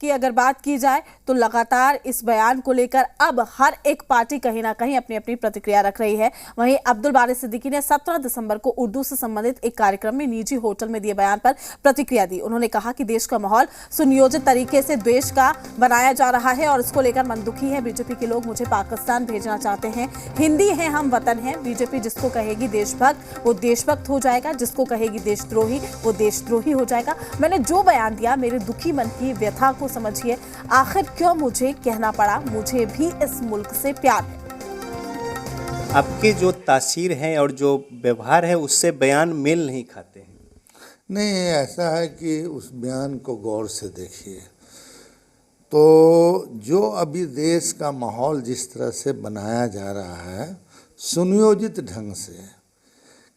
कि अगर बात की जाए तो लगातार इस बयान को लेकर अब हर एक पार्टी कहीं ना कहीं अपनी अपनी प्रतिक्रिया रख रही है। वहीं अब्दुल बारी सिद्दीकी ने 17 दिसंबर को उर्दू से संबंधित एक कार्यक्रम में निजी होटल में दिए बयान पर प्रतिक्रिया दी। उन्होंने कहा कि देश का माहौल सुनियोजित तरीके से द्वेष का बनाया जा रहा है और इसको लेकर मन दुखी है। बीजेपी के लोग मुझे पाकिस्तान भेजना चाहते हैं। हिंदी है, हम वतन हैं। बीजेपी जिसको कहेगी देशभक्त वो देशभक्त हो जाएगा, जिसको कहेगी देशद्रोही वो देशद्रोही हो जाएगा। मैंने जो बयान दिया मेरे दुखी मन की व्यथा को समझिए। आखिर क्यों मुझे कहना पड़ा, मुझे भी इस मुल्क से प्यार है। आपके जो तासीर हैं और जो व्यवहार है उससे बयान मेल नहीं खाते हैं। नहीं, ऐसा है कि उस बयान को गौर से देखिए तो जो अभी देश का माहौल जिस तरह से बनाया जा रहा है सुनियोजित ढंग से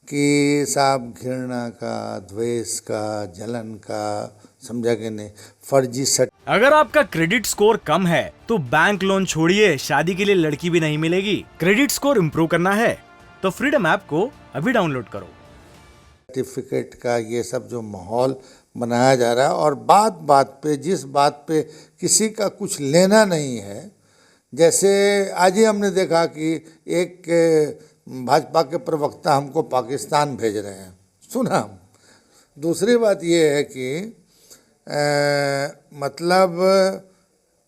कि साहब घृणा का, द्वेष का, जलन का, समझा कि नहीं, फर्जी सट। अगर आपका क्रेडिट स्कोर कम है तो बैंक लोन छोड़िए, शादी के लिए लड़की भी नहीं मिलेगी। क्रेडिट स्कोर इम्प्रूव करना है तो फ्रीडम ऐप को अभी डाउनलोड करो। सर्टिफिकेट का ये सब जो माहौल बनाया जा रहा है और बात बात पे, जिस बात पे किसी का कुछ लेना नहीं है, जैसे आज ही हमने देखा कि एक भाजपा के प्रवक्ता हमको पाकिस्तान भेज रहे हैं, सुना। दूसरी बात ये है कि मतलब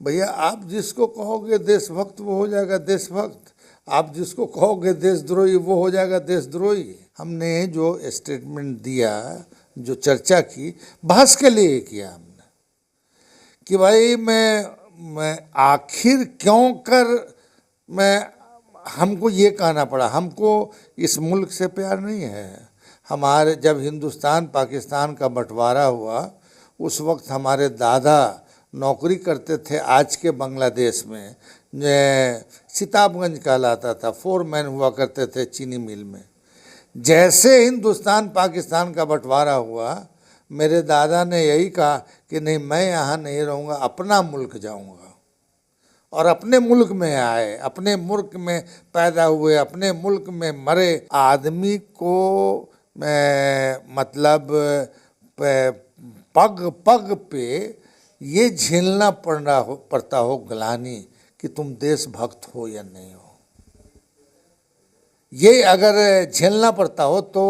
भैया आप जिसको कहोगे देशभक्त वो हो जाएगा देशभक्त, आप जिसको कहोगे देशद्रोही वो हो जाएगा देशद्रोही। हमने जो स्टेटमेंट दिया, जो चर्चा की, बहस के लिए किया हमने कि भाई मैं आखिर क्यों कर हमको ये कहना पड़ा। हमको इस मुल्क से प्यार नहीं है। हमारे जब हिंदुस्तान पाकिस्तान का बंटवारा हुआ उस वक्त हमारे दादा नौकरी करते थे आज के बांग्लादेश में, सिताबगंज कहलाता था, फोरमैन हुआ करते थे चीनी मिल में। जैसे हिंदुस्तान पाकिस्तान का बंटवारा हुआ मेरे दादा ने यही कहा कि नहीं, मैं यहाँ नहीं रहूँगा, अपना मुल्क जाऊँगा। और अपने मुल्क में आए, अपने मुल्क में पैदा हुए, अपने मुल्क में मरे। आदमी को मतलब पग पग पे ये झेलना पड़ता हो ग्लानि कि तुम देशभक्त हो या नहीं हो। ये अगर झेलना पड़ता हो तो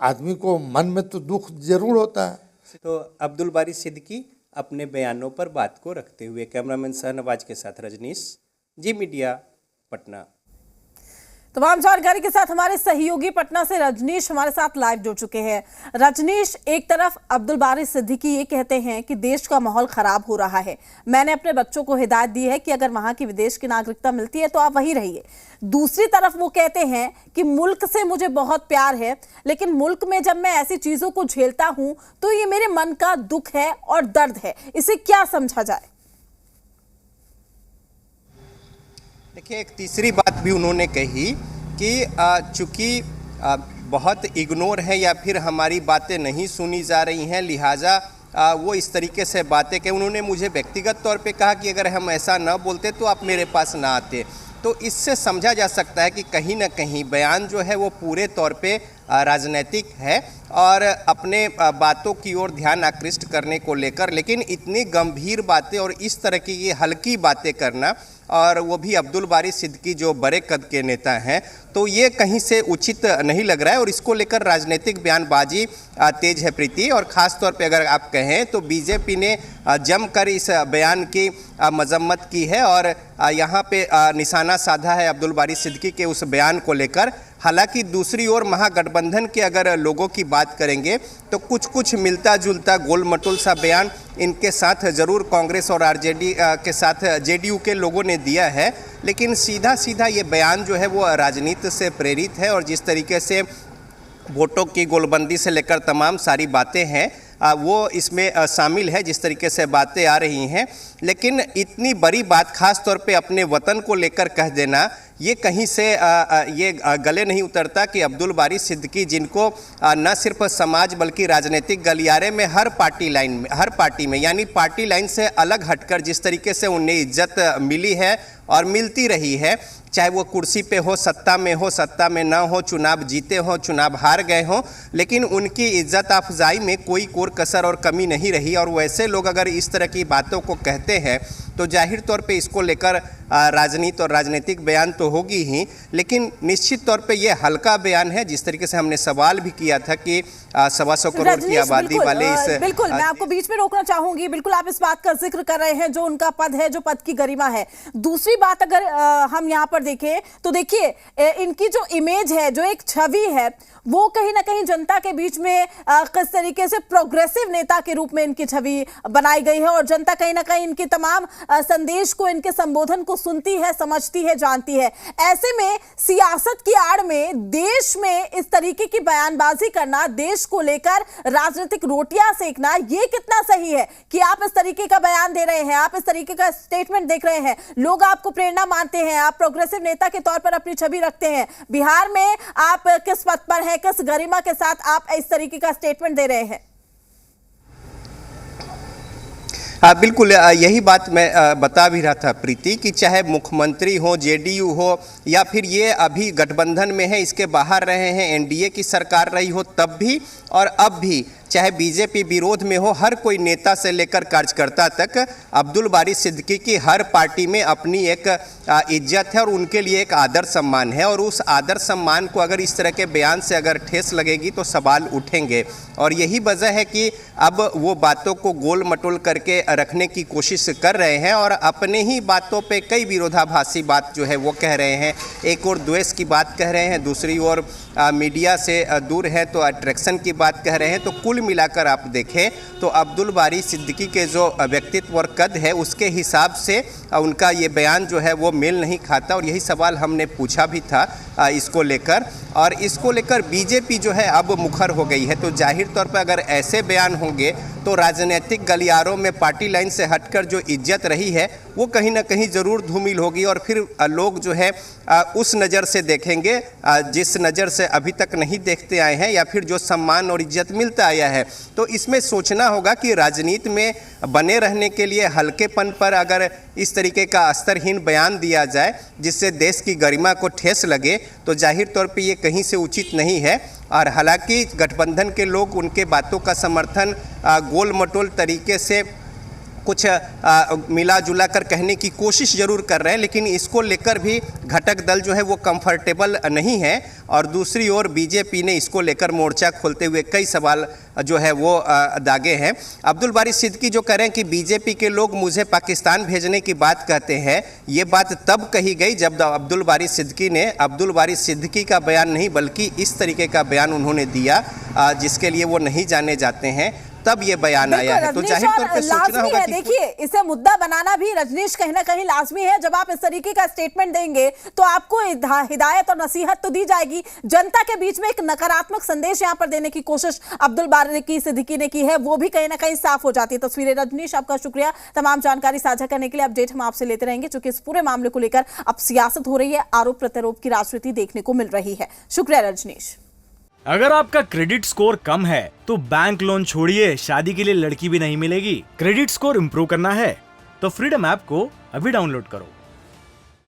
आदमी को मन में तो दुख जरूर होता है। तो अब्दुल बारी सिद्दीकी अपने बयानों पर बात को रखते हुए कैमरामैन शाहनवाज के साथ रजनीश, जी मीडिया, पटना। तमाम जानकारी के साथ हमारे सहयोगी पटना से रजनीश हमारे साथ लाइव जुड़ चुके हैं। रजनीश, एक तरफ अब्दुल बारी सिद्दीकी ये कहते हैं कि देश का माहौल खराब हो रहा है, मैंने अपने बच्चों को हिदायत दी है कि अगर वहां की विदेश की नागरिकता मिलती है तो आप वहीं रहिए। दूसरी तरफ वो कहते हैं कि मुल्क से मुझे बहुत प्यार है, लेकिन मुल्क में जब मैं ऐसी चीजों को झेलता हूं तो ये मेरे मन का दुख है और दर्द है। इसे क्या समझा जाए? देखिए, एक तीसरी बात भी उन्होंने कही कि चूंकि बहुत इग्नोर है या फिर हमारी बातें नहीं सुनी जा रही हैं, लिहाजा वो इस तरीके से बातें कही। उन्होंने मुझे व्यक्तिगत तौर पे कहा कि अगर हम ऐसा न बोलते तो आप मेरे पास ना आते। तो इससे समझा जा सकता है कि कहीं ना कहीं बयान जो है वो पूरे तौर पे राजनीतिक है और अपने बातों की ओर ध्यान आकृष्ट करने को लेकर, लेकिन इतनी गंभीर बातें और इस तरह की ये हल्की बातें करना, और वो भी अब्दुल बारी सिद्दीकी जो बड़े कद के नेता हैं, तो ये कहीं से उचित नहीं लग रहा है। और इसको लेकर राजनीतिक बयानबाजी तेज है प्रीति, और ख़ास तौर पे अगर आप कहें तो बीजेपी ने जमकर इस बयान की मजम्मत की है और यहाँ पे निशाना साधा है अब्दुल बारी सिद्दीकी के उस बयान को लेकर। हालांकि दूसरी ओर महागठबंधन के अगर लोगों की बात करेंगे तो कुछ मिलता जुलता गोल मटोल सा बयान इनके साथ ज़रूर कांग्रेस और आरजेडी के साथ जेडीयू के लोगों ने दिया है, लेकिन सीधा सीधा ये बयान जो है वो राजनीति से प्रेरित है और जिस तरीके से वोटों की गोलबंदी से लेकर तमाम सारी बातें हैं वो इसमें शामिल है, जिस तरीके से बातें आ रही हैं। लेकिन इतनी बड़ी बात खास तौर पे अपने वतन को लेकर कह देना, ये कहीं से ये गले नहीं उतरता कि अब्दुल बारी सिद्दीकी, जिनको न सिर्फ समाज बल्कि राजनीतिक गलियारे में हर पार्टी में यानी पार्टी लाइन से अलग हटकर जिस तरीके से उन्हें इज्जत मिली है और मिलती रही है, चाहे वो कुर्सी पे हो, सत्ता में ना हो, चुनाव जीते हो, चुनाव हार गए हो, लेकिन उनकी इज्जत अफजाई में कोई कोर कसर और कमी नहीं रही। और वैसे लोग अगर इस तरह की बातों को कहते हैं तो जाहिर तौर पे इसको लेकर राजनीति और राजनीतिक बयान तो होगी ही, लेकिन निश्चित तौर पे ये हल्का बयान है। जिस तरीके से हमने सवाल भी किया था कि 125 करोड़ की आबादी वाले इस बिल्कुल मैं आपको बीच में रोकना चाहूंगी। बिल्कुल आप इस बात का जिक्र कर रहे हैं जो उनका पद है, जो पद की गरिमा है। दूसरी बात अगर हम यहाँ पर देखें तो देखिए इनकी जो इमेज है, जो एक छवि है, वो कहीं ना कहीं जनता के बीच में किस तरीके से प्रोग्रेसिव नेता के रूप में इनकी छवि बनाई गई है और जनता कहीं ना कहीं इनके तमाम संदेश को, इनके संबोधन को सुनती है, समझती है, जानती है। ऐसे में सियासत की आड़ में देश में इस तरीके की बयानबाजी करना, देश को लेकर राजनीतिक रोटियां सेकना, ये कितना सही है कि आप इस तरीके का बयान दे रहे हैं, आप इस तरीके का स्टेटमेंट देख रहे हैं, लोग आपको प्रेरणा मानते हैं, आप प्रोग्रेसिव नेता के तौर पर अपनी छवि रखते हैं। बिहार में आप किस पद पर हैं, किस गरिमा के साथ आप इस तरीके का स्टेटमेंट दे रहे हैं? हाँ बिल्कुल, यही बात मैं बता भी रहा था प्रीति कि चाहे मुख्यमंत्री हो, जेडीयू हो, या फिर ये अभी गठबंधन में है, इसके बाहर रहे हैं, एनडीए की सरकार रही हो तब भी और अब भी, चाहे बीजेपी विरोध में हो, हर कोई नेता से लेकर कार्यकर्ता तक अब्दुल बारी सिद्दीकी की हर पार्टी में अपनी एक इज्जत है और उनके लिए एक आदर सम्मान है। और उस आदर सम्मान को अगर इस तरह के बयान से अगर ठेस लगेगी तो सवाल उठेंगे। और यही वजह है कि अब वो बातों को गोल मटोल करके रखने की कोशिश कर रहे हैं और अपने ही बातों पे कई विरोधाभासी बात जो है वो कह रहे हैं। एक और द्वेष की बात कह रहे हैं, दूसरी ओर मीडिया से दूर है तो अट्रैक्शन की बात कह रहे हैं। तो कुल मिलाकर आप देखें तो अब्दुल बारी सिद्दीकी के जो व्यक्तित्व और कद है उसके हिसाब से उनका ये बयान जो है वो मेल नहीं खाता। और यही सवाल हमने पूछा भी था इसको लेकर, और इसको लेकर बीजेपी जो है अब मुखर हो गई है। तो जाहिर तौर पर अगर ऐसे बयान होंगे तो राजनीतिक गलियारों में पार्टी लाइन से हटकर जो इज्जत रही है वो कहीं ना कहीं ज़रूर धूमिल होगी और फिर लोग जो है उस नज़र से देखेंगे जिस नज़र से अभी तक नहीं देखते आए हैं, या फिर जो सम्मान और इज्जत मिलता आया है। तो इसमें सोचना होगा कि राजनीति में बने रहने के लिए हल्केपन पर अगर इस तरीके का अस्तरहीन बयान दिया जाए जिससे देश की गरिमा को ठेस लगे तो जाहिर तौर पे ये कहीं से उचित नहीं है। और हालांकि गठबंधन के लोग उनके बातों का समर्थन गोल मटोल तरीके से कुछ मिला जुला कर कहने की कोशिश जरूर कर रहे हैं, लेकिन इसको लेकर भी घटक दल जो है वो कंफर्टेबल नहीं है। और दूसरी ओर बीजेपी ने इसको लेकर मोर्चा खोलते हुए कई सवाल जो है वो दागे हैं। अब्दुल बारी सिद्दीकी जो कह रहे हैं कि बीजेपी के लोग मुझे पाकिस्तान भेजने की बात कहते हैं, ये बात तब कही गई जब अब्दुल बारी सिद्दीकी ने अब्दुल बारी सिद्दीकी का बयान नहीं बल्कि इस तरीके का बयान उन्होंने दिया जिसके लिए वो नहीं जाने जाते हैं, तब ये बयान आया है। तो जाहिर तौर पे सोचना होगा कि देखिए इसे मुद्दा बनाना भी रजनीश कहीं ना कहीं लाजमी है। जब आप इस तरीके का स्टेटमेंट देंगे तो आपको हिदायत और नसीहत तो दी जाएगी, जनता के बीच में एक नकारात्मक संदेश यहां पर देने की कोशिश अब्दुल बारी सिद्दीकी ने की है, वो भी कहीं ना कहीं साफ हो जाती है तस्वीरें। रजनीश आपका शुक्रिया तमाम जानकारी साझा करने के लिए। अपडेट हम आपसे लेते रहेंगे क्योंकि इस पूरे मामले को लेकर अब सियासत हो रही है, आरोप प्रत्यारोप की राजनीति देखने को मिल रही है। शुक्रिया रजनीश। अगर आपका क्रेडिट स्कोर कम है तो बैंक लोन छोड़िए, शादी के लिए लड़की भी नहीं मिलेगी। क्रेडिट स्कोर इम्प्रूव करना है तो फ्रीडम ऐप को अभी डाउनलोड करो।